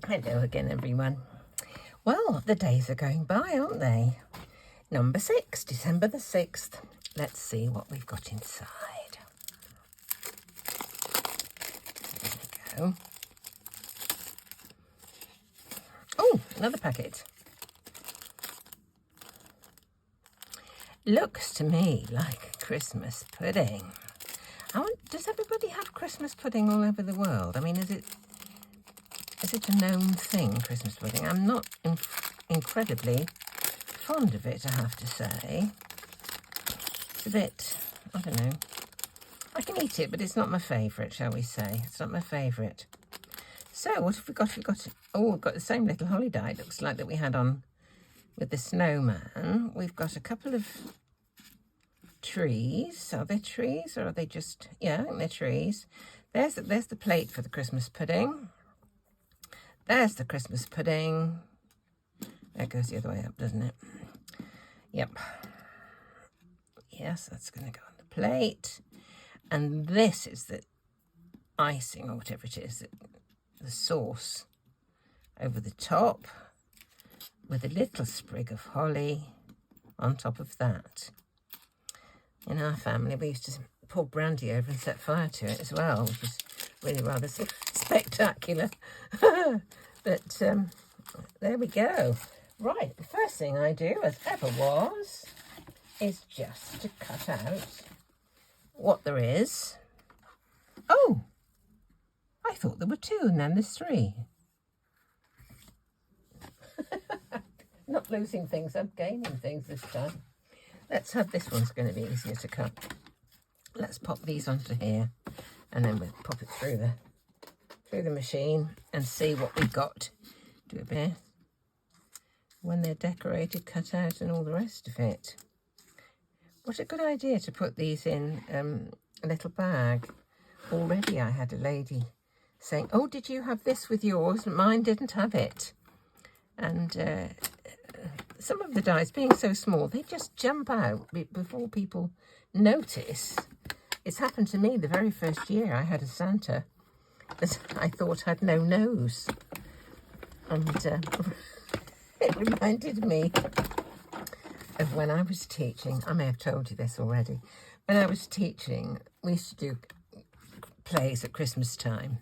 Hello again, everyone. Well, the days are going by, aren't they? Number 6, December the 6th. Let's see what we've got inside. There we go. Oh, another packet. Looks to me like Christmas pudding. Does everybody have Christmas pudding all over the world? I mean, is it a known thing, Christmas pudding? I'm not incredibly fond of it, I have to say. It's a bit, I don't know. I can eat it, but it's not my favourite, shall we say. It's not my favourite. So, what have we got? We've got the same little holly die, it looks like, that we had on with the snowman. We've got a couple of trees. Are they trees, or are they just, yeah, I think they're trees. There's the plate for the Christmas pudding. There's the Christmas pudding. That goes the other way up, doesn't it? Yep. Yes, that's going to go on the plate. And this is the icing, or whatever it is, the sauce over the top with a little sprig of holly on top of that. In our family, we used to pour brandy over and set fire to it as well, which was really rather spectacular. But there we go. Right, the first thing I do, as ever was, is just to cut out what there is. Oh, I thought there were 2 and then there's 3. Not losing things, I'm gaining things this time. Let's have this one's going to be easier to cut. Let's pop these onto here, and then we'll pop it through the machine and see what we've got. Do a bit when they're decorated, cut out, and all the rest of it. What a good idea to put these in a little bag. Already I had a lady saying, oh, did you have this with yours? Mine didn't have it. And some of the dies, being so small, they just jump out before people notice. It's happened to me the very first year I had a Santa that I thought had no nose. And it reminded me of when I was teaching. I may have told you this already. When I was teaching, we used to do plays at Christmas time.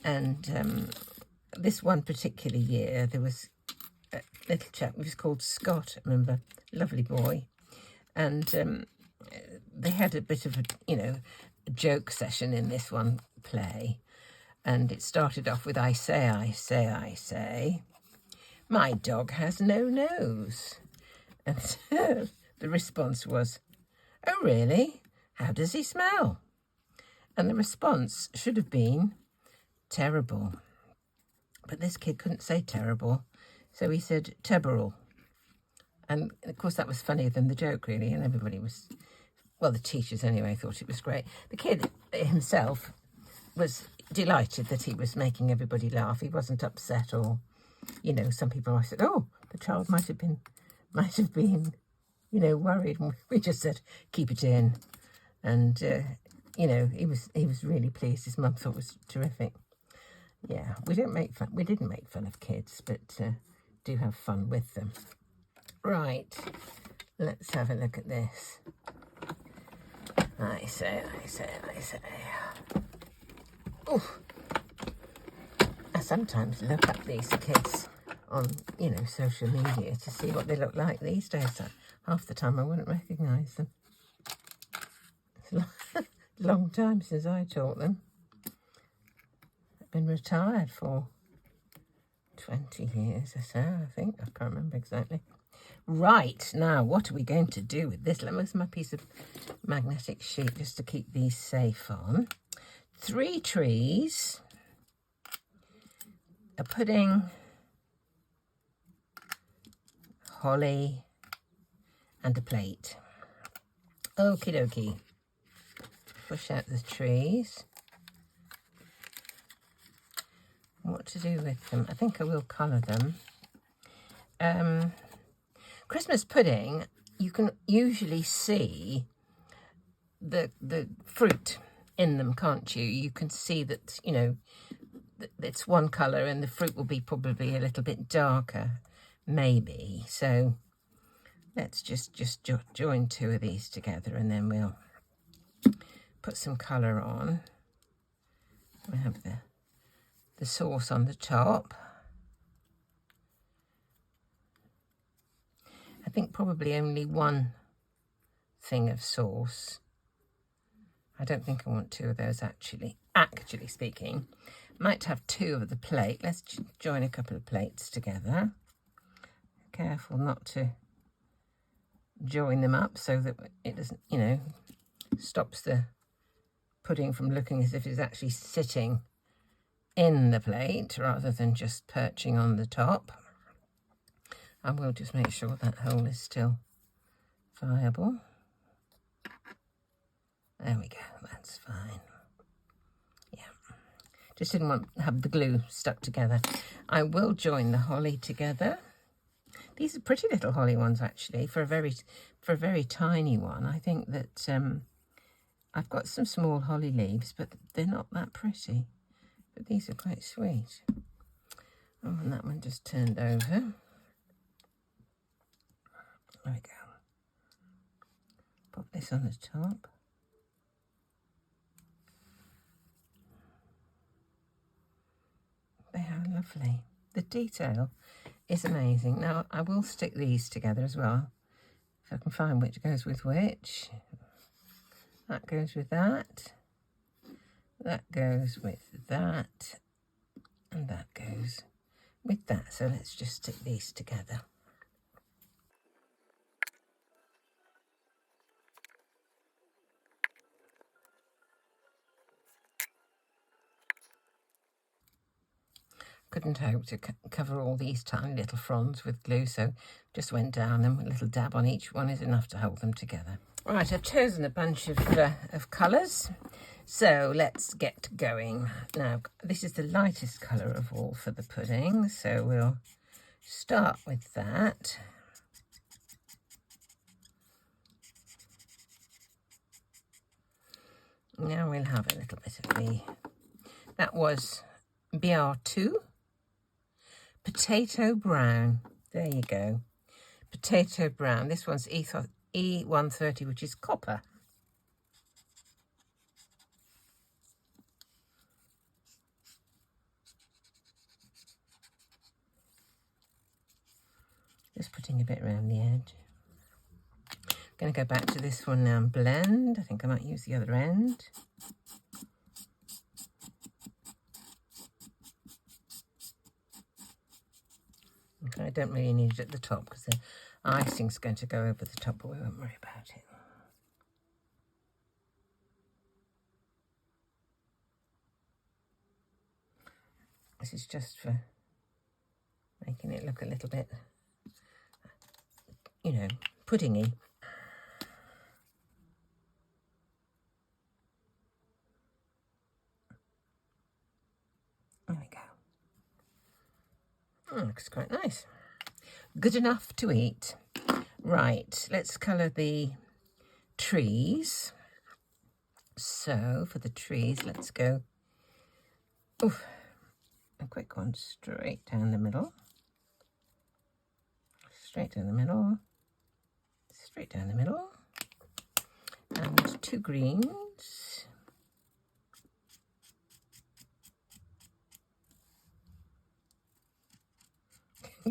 And this one particular year, there was a little chap, he was called Scott, I remember, lovely boy. And they had a bit of a joke session in this one play. And it started off with, I say, my dog has no nose. And so the response was, oh, really? How does he smell? And the response should have been, terrible. But this kid couldn't say terrible, so he said teberal. And of course that was funnier than the joke, really, and everybody was, well, the teachers anyway thought it was great. The kid himself was delighted that he was making everybody laugh. He wasn't upset, or, some people always said, oh, the child might have been, worried. And we just said, keep it in. And, he was really pleased. His mum thought it was terrific. Yeah, we didn't make fun of kids, but do have fun with them. Right, let's have a look at this. I say. Oof. I sometimes look at these kids on, social media to see what they look like these days. Half the time I wouldn't recognise them. It's a long time since I taught them. I've been retired for 20 years or so, I think. I can't remember exactly. Right, now what are we going to do with this? Let me use my piece of magnetic sheet just to keep these safe on. 3 trees, a pudding, holly, and a plate. Okie dokie. Push out the trees. What to do with them? I think I will colour them. Christmas pudding, you can usually see the fruit in them, can't you? You can see that, it's one colour and the fruit will be probably a little bit darker, maybe. So let's just join two of these together, and then we'll put some colour on. We have the sauce on the top. I think probably only one thing of sauce. I don't think I want two of those actually speaking. Might have two of the plate. Let's join a couple of plates together. Careful not to join them up so that it doesn't, you know, stops the pudding from looking as if it's actually sitting in the plate rather than just perching on the top. I will just make sure that hole is still viable. There we go, that's fine. Yeah, just didn't want to have the glue stuck together. I will join the holly together. These are pretty little holly ones actually for a very tiny one. I think that I've got some small holly leaves, but they're not that pretty. But these are quite sweet. Oh, and that one just turned over. There we go. Pop this on the top. They are lovely. The detail is amazing. Now, I will stick these together as well, if I can find which goes with which. That goes with that. That goes with that. And that goes with that. So let's just stick these together. Couldn't hope to cover all these tiny little fronds with glue, so just went down, and a little dab on each one is enough to hold them together. Right, I've chosen a bunch of colours, so let's get going. Now, this is the lightest colour of all for the pudding, so we'll start with that. Now we'll have a little bit of that was BR2. Potato brown. There you go. Potato brown. This one's E130, which is copper. Just putting a bit around the edge. Going to go back to this one now and blend. I think I might use the other end. I don't really need it at the top because the icing's going to go over the top, but we won't worry about it. This is just for making it look a little bit, you know, puddingy. There we go. Oh, looks quite nice. Good enough to eat. Right, let's colour the trees. So for the trees, let's go a quick one straight down the middle. Straight down the middle. Straight down the middle. And two greens.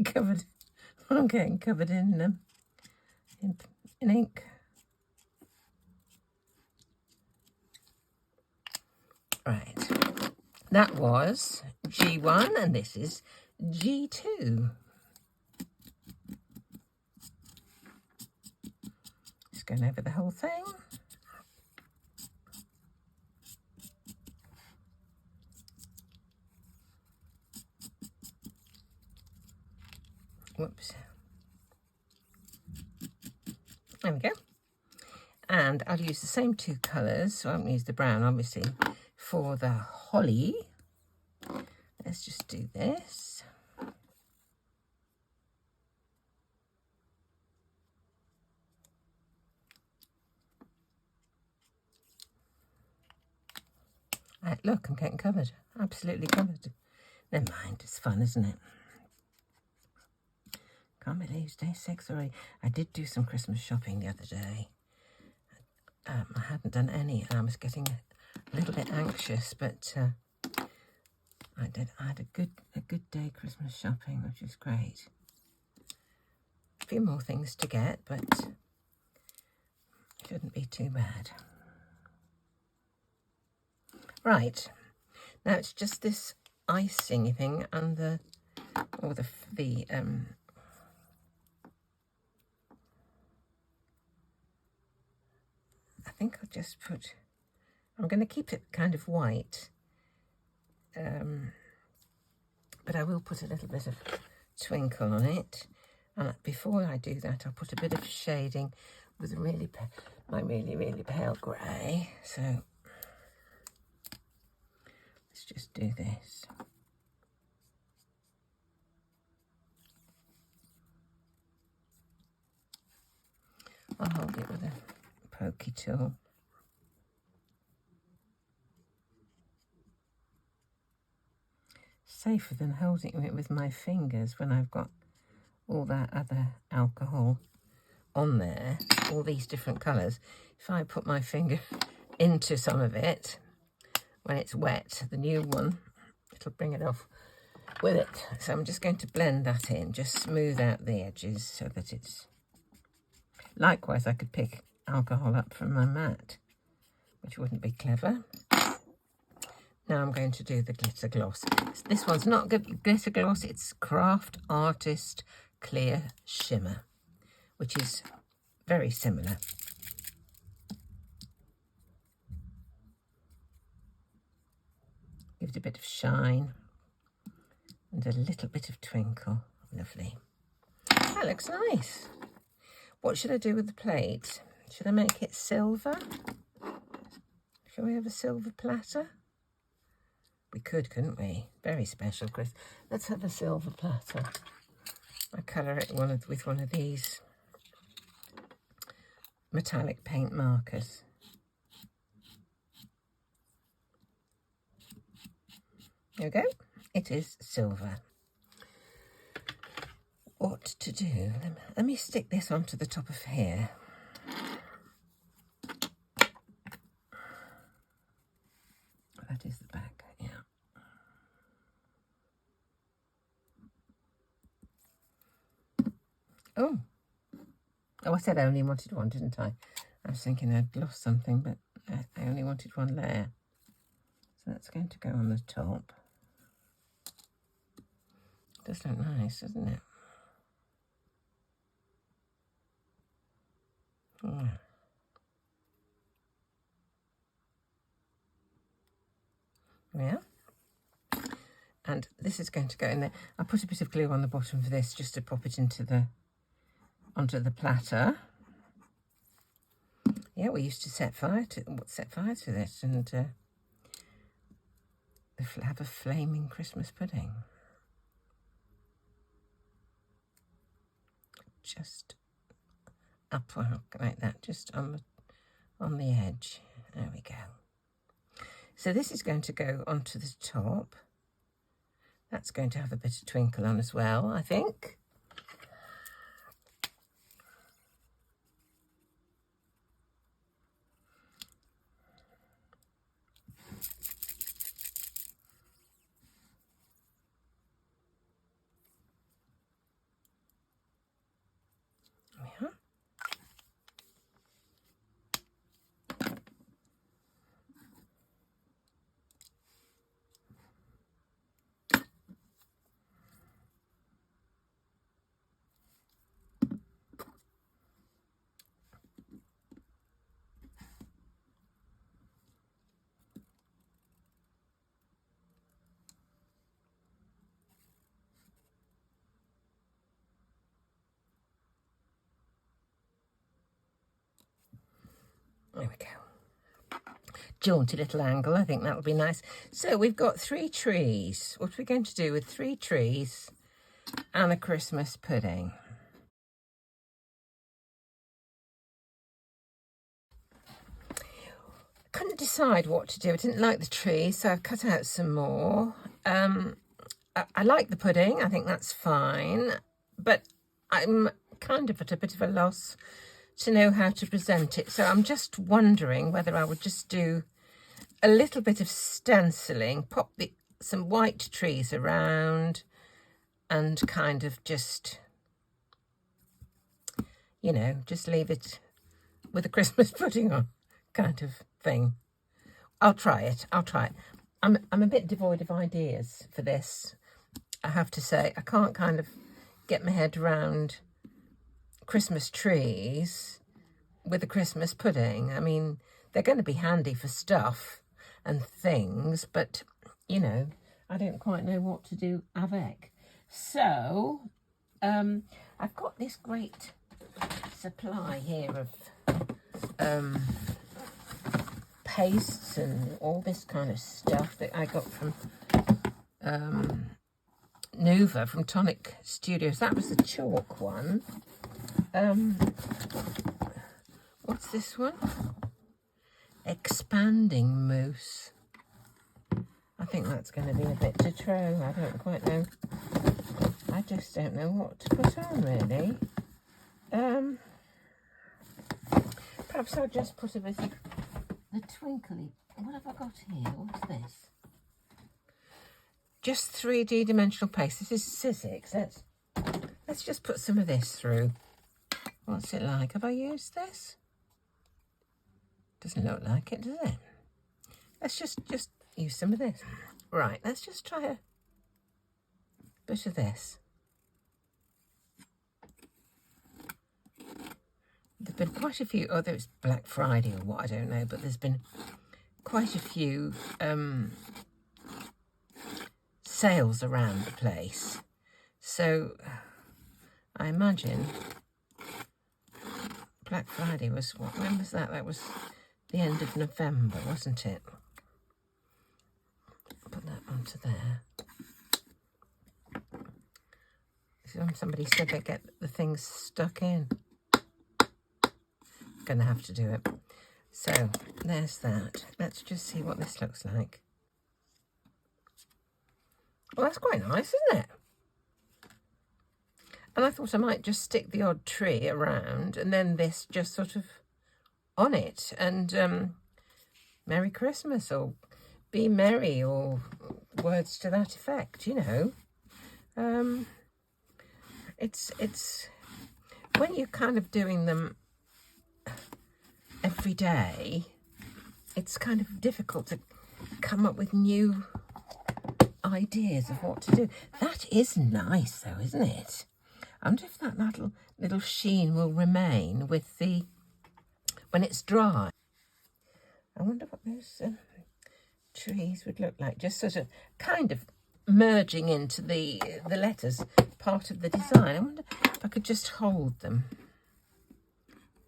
Covered. I'm getting covered in ink. Right, that was G1 and this is G2. Just going over the whole thing. Whoops. There we go. And I'll use the same two colours, so I won't use the brown, obviously, for the holly. Let's just do this. Look, I'm getting covered. Absolutely covered. Never mind, it's fun, isn't it? Can't believe it's day 6 already. I did do some Christmas shopping the other day. I hadn't done any, and I was getting a little bit anxious, but I did. I had a good day Christmas shopping, which was great. A few more things to get, but shouldn't be too bad. Right, now it's just this icing thing and the I think I'll just put, I'm going to keep it kind of white, but I will put a little bit of twinkle on it. And before I do that, I'll put a bit of shading with my really pale grey. So let's just do this. I'll hold it with a pokey tool. Safer than holding it with my fingers when I've got all that other alcohol on there, all these different colours. If I put my finger into some of it when it's wet, the new one, it'll bring it off with it. So I'm just going to blend that in, just smooth out the edges so that it's... Likewise, I could pick alcohol up from my mat, which wouldn't be clever. Now I'm going to do the glitter gloss. This one's not glitter gloss, it's Craft Artist Clear Shimmer, which is very similar. Give it a bit of shine and a little bit of twinkle. Lovely. That looks nice. What should I do with the plate? Should I make it silver? Shall we have a silver platter? We could, couldn't we? Very special, Chris. Let's have a silver platter. I colour it with one of these metallic paint markers. There we go. It is silver. What to do? Let me stick this onto the top of here. That is the back, yeah. Oh, I said I only wanted one, didn't I? I was thinking I'd lost something, but I only wanted one layer. So that's going to go on the top. Does look nice, doesn't it? Oh. Yeah. And this is going to go in there. I put a bit of glue on the bottom for this just to pop it into onto the platter. Yeah, we used to set fire to this and have a flaming Christmas pudding. Just up like that, just on the edge. There we go. So this is going to go onto the top. That's going to have a bit of twinkle on as well, I think. Yeah. There we go. Jaunty little angle, I think that'll be nice. So we've got 3 trees. What are we going to do with 3 trees and a Christmas pudding? Couldn't decide what to do. I didn't like the trees, so I've cut out some more. I like the pudding. I think that's fine. But I'm kind of at a bit of a loss to know how to present it. So I'm just wondering whether I would just do a little bit of stenciling, pop some white trees around, and kind of just, you know, just leave it with a Christmas pudding on kind of thing. I'll try it. I'm a bit devoid of ideas for this, I have to say. I can't kind of get my head around Christmas trees with a Christmas pudding. I mean, they're going to be handy for stuff and things, but, you know, I don't quite know what to do avec. So, I've got this great supply here of pastes and all this kind of stuff that I got from Nova, from Tonic Studios. That was the chalk one. What's this one? Expanding mousse. I think that's going to be a bit de trop. I don't quite know. I just don't know what to put on, really. Perhaps I'll just put a bit of the twinkly. What have I got here? What's this? Just 3D dimensional paste. This is Sizzix. Let's just put some of this through. What's it like? Have I used this? Doesn't look like it, does it? Let's just use some of this. Right, let's just try a bit of this. There've been quite a few, whether it's Black Friday or what, I don't know, but there's been quite a few sales around the place. So I imagine Black Friday was, when was that? That was the end of November, wasn't it? Put that onto there. Somebody said they get the things stuck in. Gonna have to do it. So there's that. Let's just see what this looks like. Well, that's quite nice, isn't it? And I thought I might just stick the odd tree around and then this just sort of on it. And Merry Christmas or Be Merry or words to that effect, you know. It's when you're kind of doing them every day, it's kind of difficult to come up with new ideas of what to do. That is nice though, isn't it? I wonder if that little sheen will remain with the, when it's dry. I wonder what those trees would look like, just sort of kind of merging into the letters, part of the design. I wonder if I could just hold them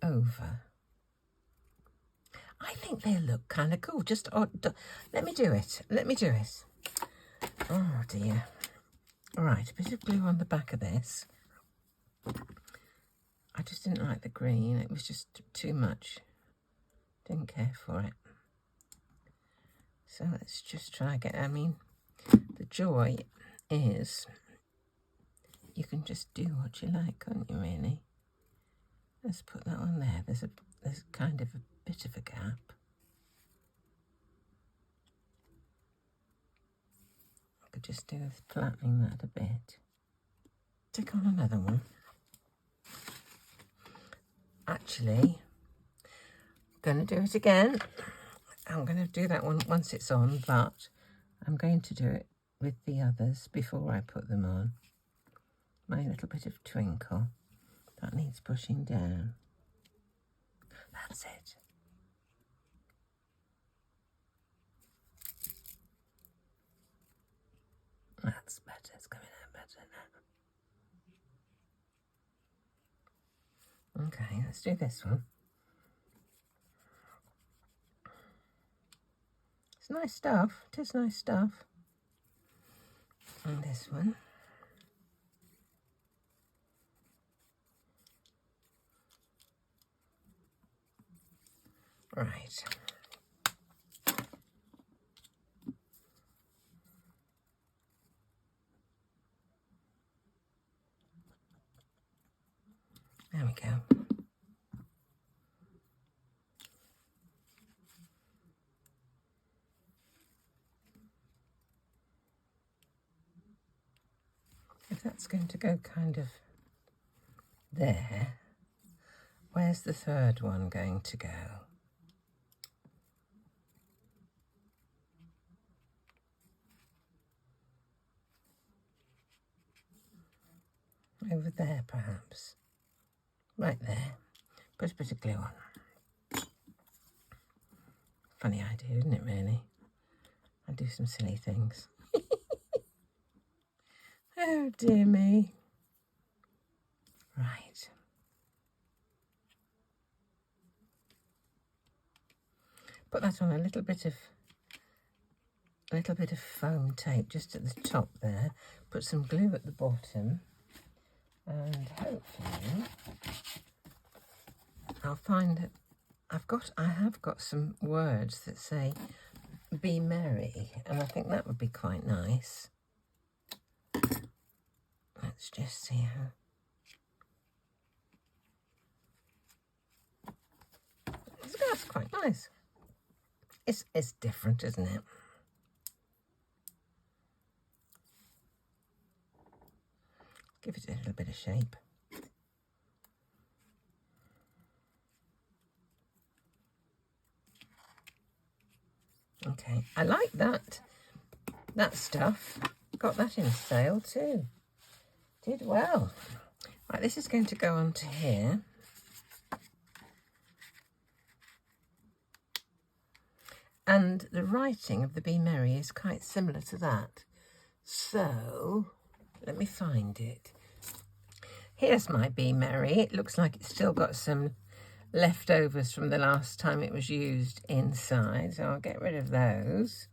over. I think they look kind of cool. Just let me do it. Oh dear. All right, a bit of glue on the back of this. I just didn't like the green. It was just too much. Didn't care for it. So let's just try again. I mean, the joy is you can just do what you like, can't you, really? Let's put that on there. There's kind of a bit of a gap. I could just do with flattening that a bit. Stick on another one. Actually, I'm going to do it again. I'm going to do that one once it's on, but I'm going to do it with the others before I put them on. My little bit of twinkle. That needs pushing down. That's it. That's better. It's coming out better now. Okay, let's do this one. It's nice stuff. It is nice stuff. And this one. Right. There we go. If that's going to go kind of there, where's the third one going to go? Over there, perhaps. Right there. Put a bit of glue on. Funny idea, isn't it, really? I do some silly things. Oh, dear me. Right. Put that on a little bit of foam tape just at the top there. Put some glue at the bottom. And hopefully I'll find that I have got some words that say be merry, and I think that would be quite nice. Let's just see how. That's quite nice. It's different, isn't it? Give it a little bit of shape. Okay, I like that stuff. Got that in sale too. Did well. Right, this is going to go onto here. And the writing of the Be Merry is quite similar to that. So, let me find it. Here's my Be Merry. It looks like it's still got some leftovers from the last time it was used inside, so I'll get rid of those.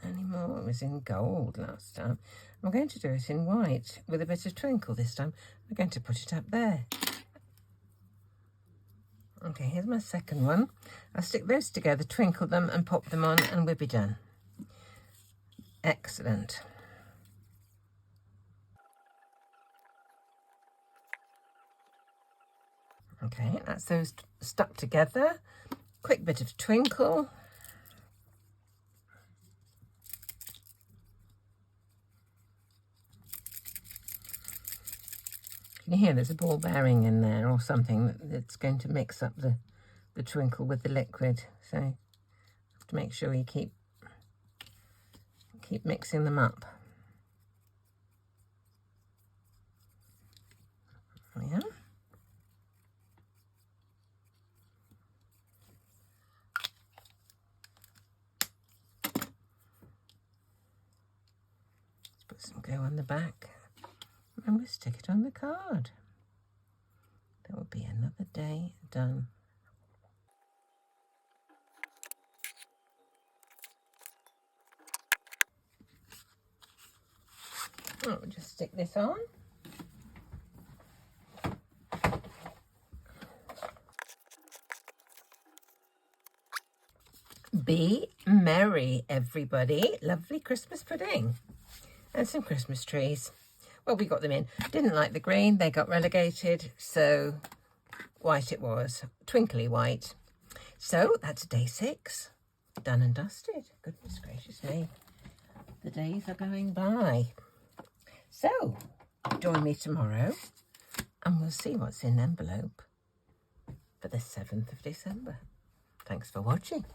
Any more? It was in gold last time. I'm going to do it in white with a bit of twinkle this time. I'm going to put it up there. Okay, here's my second one. I'll stick those together, twinkle them and pop them on, and we'll be done. Excellent. Okay, that's those stuck together. Quick bit of twinkle. You can hear there's a ball bearing in there or something that's going to mix up the twinkle with the liquid. So you have to make sure you keep mixing them up. Yeah. Let's put some glue on the back. And we'll stick it on the card. That will be another day done. Oh, we'll just stick this on. Be merry, everybody. Lovely Christmas pudding and some Christmas trees. Well, we got them in. Didn't like the green. They got relegated. So white it was. Twinkly white. So that's day 6. Done and dusted. Goodness gracious me. The days are going by. So join me tomorrow and we'll see what's in the envelope for the 7th of December. Thanks for watching.